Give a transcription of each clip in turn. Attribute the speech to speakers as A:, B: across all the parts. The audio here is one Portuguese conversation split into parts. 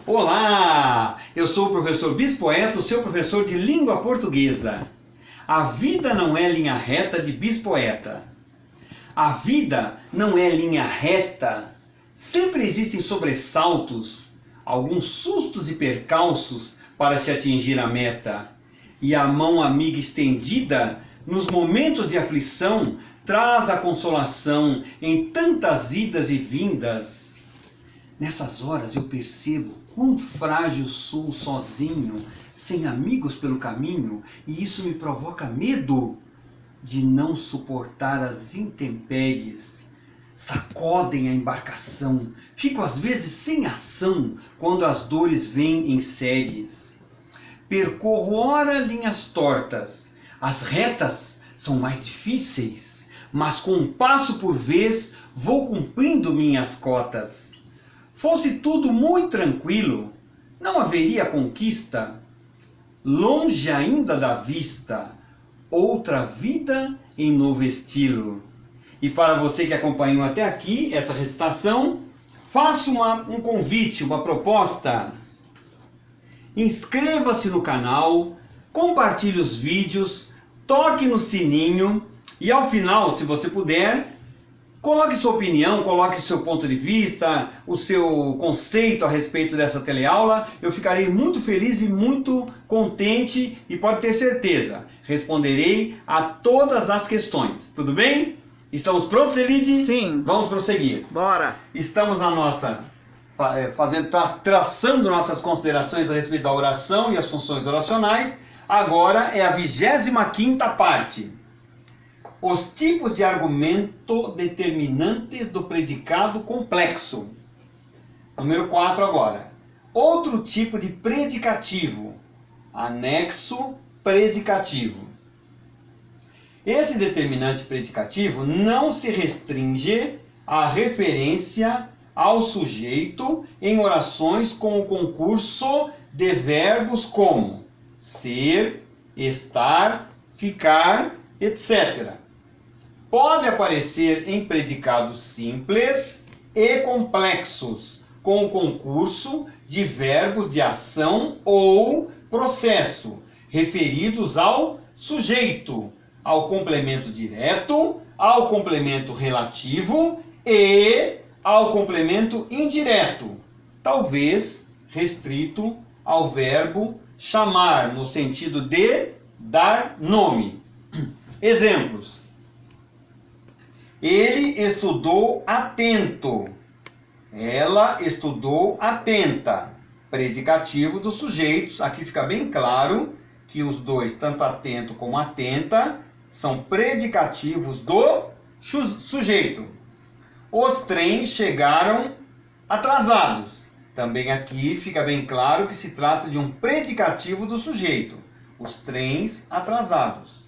A: Olá! Eu sou o professor Bispoeta, o seu professor de língua portuguesa. A vida não é linha reta de Bispoeta. A vida não é linha reta. Sempre existem sobressaltos, alguns sustos e percalços para se atingir a meta. E a mão amiga estendida, nos momentos de aflição, traz a consolação em tantas idas e vindas. Nessas horas eu percebo quão frágil sou sozinho, sem amigos pelo caminho, e isso me provoca medo de não suportar as intempéries. Sacodem a embarcação, fico às vezes sem ação quando as dores vêm em séries. Percorro ora linhas tortas, as retas são mais difíceis, mas com um passo por vez vou cumprindo minhas cotas. Fosse tudo muito tranquilo, não haveria conquista. Longe ainda da vista, outra vida em novo estilo. E para você que acompanhou até aqui essa recitação, faço um convite, uma proposta. Inscreva-se no canal, compartilhe os vídeos, toque no sininho e ao final, se você puder, coloque sua opinião, coloque seu ponto de vista, o seu conceito a respeito dessa teleaula. Eu ficarei muito feliz e muito contente e pode ter certeza, responderei a todas as questões. Tudo bem? Estamos prontos, Elide?
B: Sim.
A: Vamos prosseguir.
B: Bora.
A: Estamos na nossa, traçando nossas considerações a respeito da oração e as funções oracionais. Agora é a 25ª parte. Os tipos de argumento determinantes do predicado complexo. Número 4 agora. Outro tipo de predicativo. Anexo predicativo. Esse determinante predicativo não se restringe à referência ao sujeito em orações com o concurso de verbos como ser, estar, ficar, etc. Pode aparecer em predicados simples e complexos, com o concurso de verbos de ação ou processo, referidos ao sujeito, ao complemento direto, ao complemento relativo e ao complemento indireto, talvez restrito ao verbo chamar, no sentido de dar nome. Exemplos. Ele estudou atento. Ela estudou atenta. Predicativo dos sujeitos. Aqui fica bem claro que os dois, tanto atento como atenta, são predicativos do sujeito. Os trens chegaram atrasados. Também aqui fica bem claro que se trata de um predicativo do sujeito. Os trens atrasados.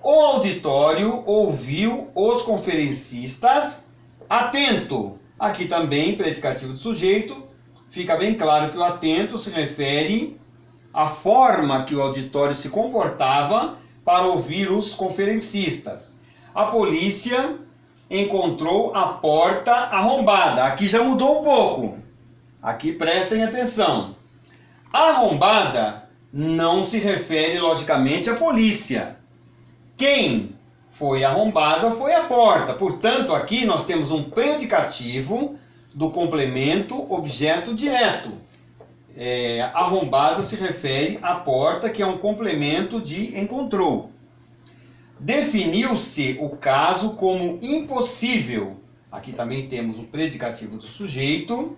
A: O auditório ouviu os conferencistas atento. Aqui também, predicativo do sujeito. Fica bem claro que o atento se refere à forma que o auditório se comportava para ouvir os conferencistas. A polícia encontrou a porta arrombada. Aqui já mudou um pouco. Aqui prestem atenção. Arrombada não se refere, logicamente, à polícia. Quem foi arrombada foi a porta. Portanto, aqui nós temos um predicativo do complemento objeto direto. Arrombada se refere à porta, que é um complemento de encontrou. Definiu-se o caso como impossível. Aqui também temos o predicativo do sujeito.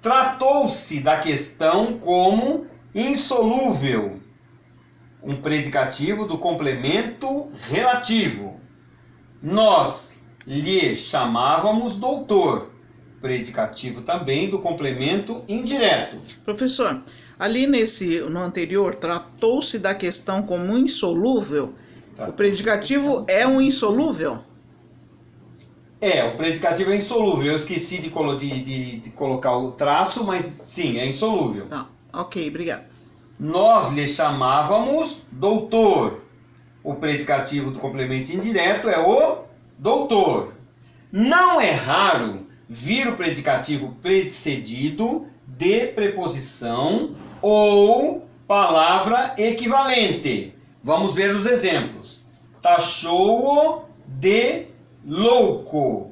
A: Tratou-se da questão como insolúvel. Um predicativo do complemento relativo. Nós lhe chamávamos doutor. Predicativo também do complemento indireto.
B: Professor, ali no anterior, tratou-se da questão como insolúvel. O predicativo é um insolúvel?
A: O predicativo é insolúvel. Eu esqueci de colocar o traço, mas sim, é insolúvel.
B: Tá, ok, obrigado.
A: Nós lhe chamávamos doutor. O predicativo do complemento indireto é o doutor. Não é raro vir o predicativo precedido de preposição ou palavra equivalente. Vamos ver os exemplos. Taxou-o de louco.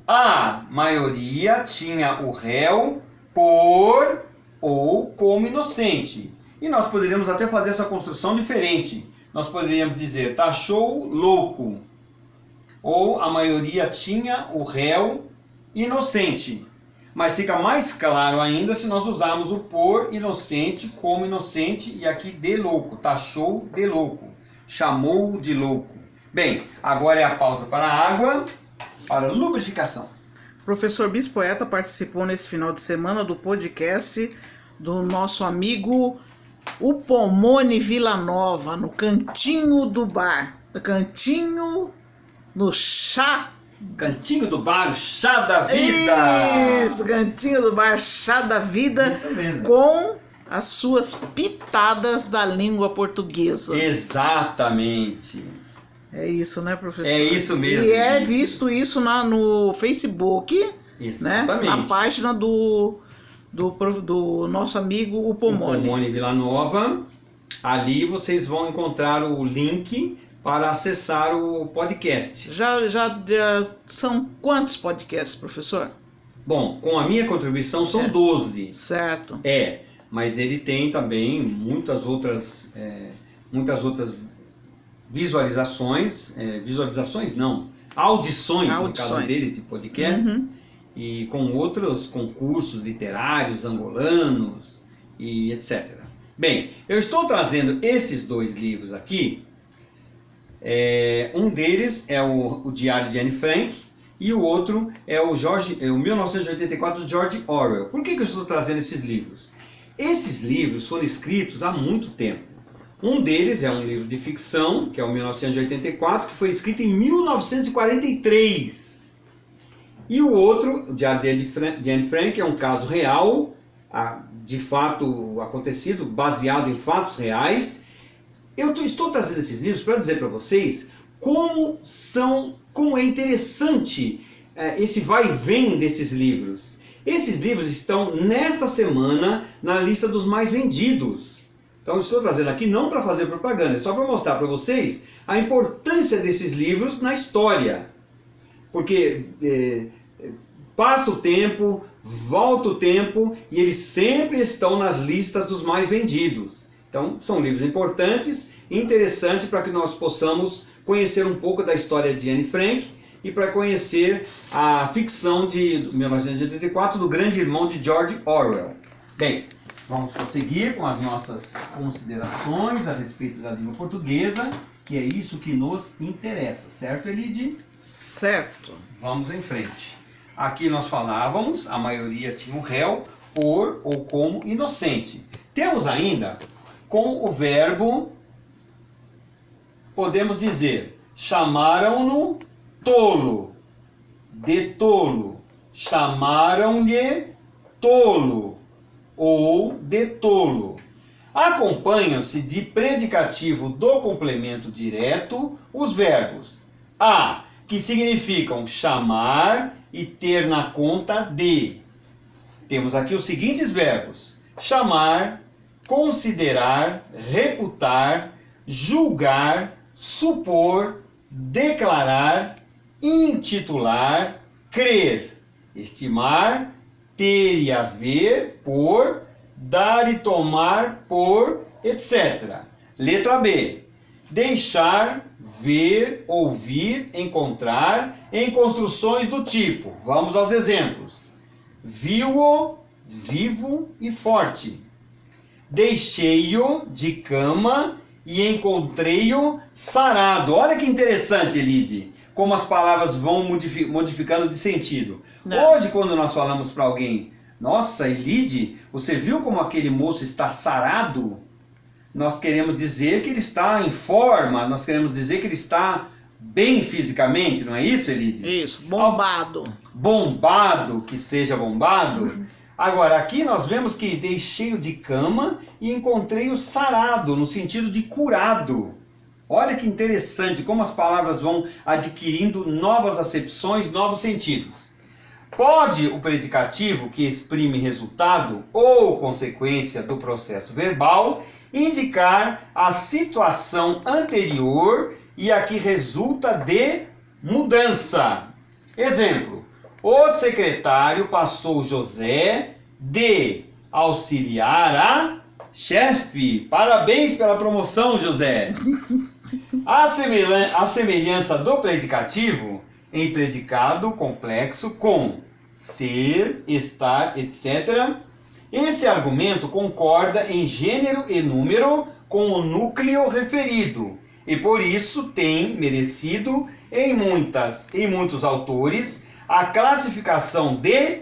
A: A maioria tinha o réu por ou como inocente. E nós poderíamos até fazer essa construção diferente. Nós poderíamos dizer taxou louco. Ou a maioria tinha o réu inocente. Mas fica mais claro ainda se nós usarmos o por inocente, como inocente e aqui de louco. Taxou de louco. Chamou de louco. Bem, agora é a pausa para a água, para a lubrificação.
B: O professor Bispoeta participou nesse final de semana do podcast do nosso amigo o Pomone Villanova, no Cantinho do Bar. Cantinho no chá.
A: Cantinho do Bar, chá da vida.
B: Isso, Cantinho do Bar, chá da vida.
A: Isso mesmo.
B: Com as suas pitadas da língua portuguesa.
A: Exatamente.
B: É isso, né, professor?
A: É isso mesmo.
B: E é visto isso no Facebook,
A: Exatamente.
B: né, na página do nosso amigo o Pomone.
A: O Pomone Villanova. Ali vocês vão encontrar o link para acessar o podcast.
B: Já são quantos podcasts, professor?
A: Bom, com a minha contribuição são 12.
B: Certo.
A: Mas ele tem também muitas outras visualizações, audições no caso dele de podcasts, e com outros concursos literários angolanos e etc. Bem, eu estou trazendo esses 2 livros aqui. Um deles é o Diário de Anne Frank e o outro é o 1984 de George Orwell. Por que eu estou trazendo esses livros? Esses livros foram escritos há muito tempo. Um deles é um livro de ficção, que é o 1984, que foi escrito em 1943. E o outro, o Diário de Anne Frank, é um caso real, de fato acontecido, baseado em fatos reais. Eu estou trazendo esses livros para dizer para vocês como é interessante esse vai e vem desses livros. Esses livros estão nesta semana na lista dos mais vendidos. Então eu estou trazendo aqui não para fazer propaganda, é só para mostrar para vocês a importância desses livros na história. Porque passa o tempo, volta o tempo e eles sempre estão nas listas dos mais vendidos. Então são livros importantes e interessantes para que nós possamos conhecer um pouco da história de Anne Frank e para conhecer a ficção de 1984 do grande irmão de George Orwell. Bem, vamos prosseguir com as nossas considerações a respeito da língua portuguesa, que é isso que nos interessa, certo, Elide?
B: Certo.
A: Vamos em frente. Aqui nós falávamos, a maioria tinha o réu por ou como inocente. Temos ainda, com o verbo, podemos dizer, chamaram-no tolo, de tolo, chamaram-lhe tolo, ou de tolo. Acompanham-se de predicativo do complemento direto os verbos a, que significam chamar e ter na conta de. Temos aqui os seguintes verbos: chamar, considerar, reputar, julgar, supor, declarar, intitular, crer, estimar, ter e haver por, dar e tomar por, etc. Letra B. Deixar, ver, ouvir, encontrar em construções do tipo. Vamos aos exemplos. Viu-o, vivo e forte. Deixei-o de cama e encontrei-o sarado. Olha que interessante, Elide, como as palavras vão modificando de sentido. Hoje, quando nós falamos para alguém, nossa, Elide, você viu como aquele moço está sarado? Nós queremos dizer que ele está em forma, nós queremos dizer que ele está bem fisicamente, não é isso, Elide?
B: Isso, bombado.
A: Bombado, que seja bombado. Agora, aqui nós vemos que deixei-o de cama e encontrei-o sarado, no sentido de curado. Olha que interessante como as palavras vão adquirindo novas acepções, novos sentidos. Pode o predicativo que exprime resultado ou consequência do processo verbal indicar a situação anterior e a que resulta de mudança. Exemplo: o secretário passou José de auxiliar a chefe. Parabéns pela promoção, José. A semelhança do predicativo em predicado complexo com ser, estar, etc. Esse argumento concorda em gênero e número com o núcleo referido e por isso tem merecido em muitos autores a classificação de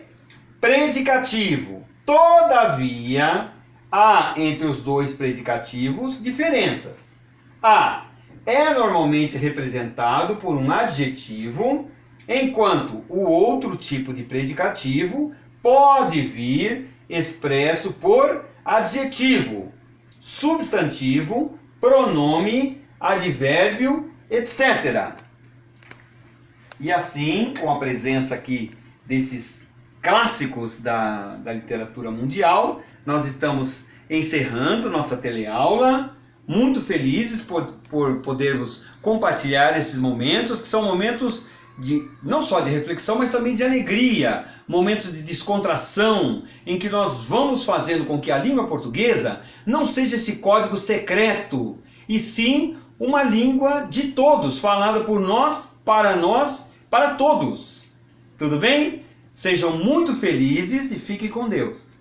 A: predicativo. Todavia, há entre os dois predicativos diferenças. A é normalmente representado por um adjetivo, enquanto o outro tipo de predicativo pode vir expresso por adjetivo, substantivo, pronome, advérbio, etc. E assim, com a presença aqui desses clássicos da literatura mundial, nós estamos encerrando nossa teleaula, muito felizes por podermos compartilhar esses momentos, que são momentos não só de reflexão, mas também de alegria, momentos de descontração, em que nós vamos fazendo com que a língua portuguesa não seja esse código secreto, e sim uma língua de todos, falada por nós, para todos. Tudo bem? Sejam muito felizes e fiquem com Deus.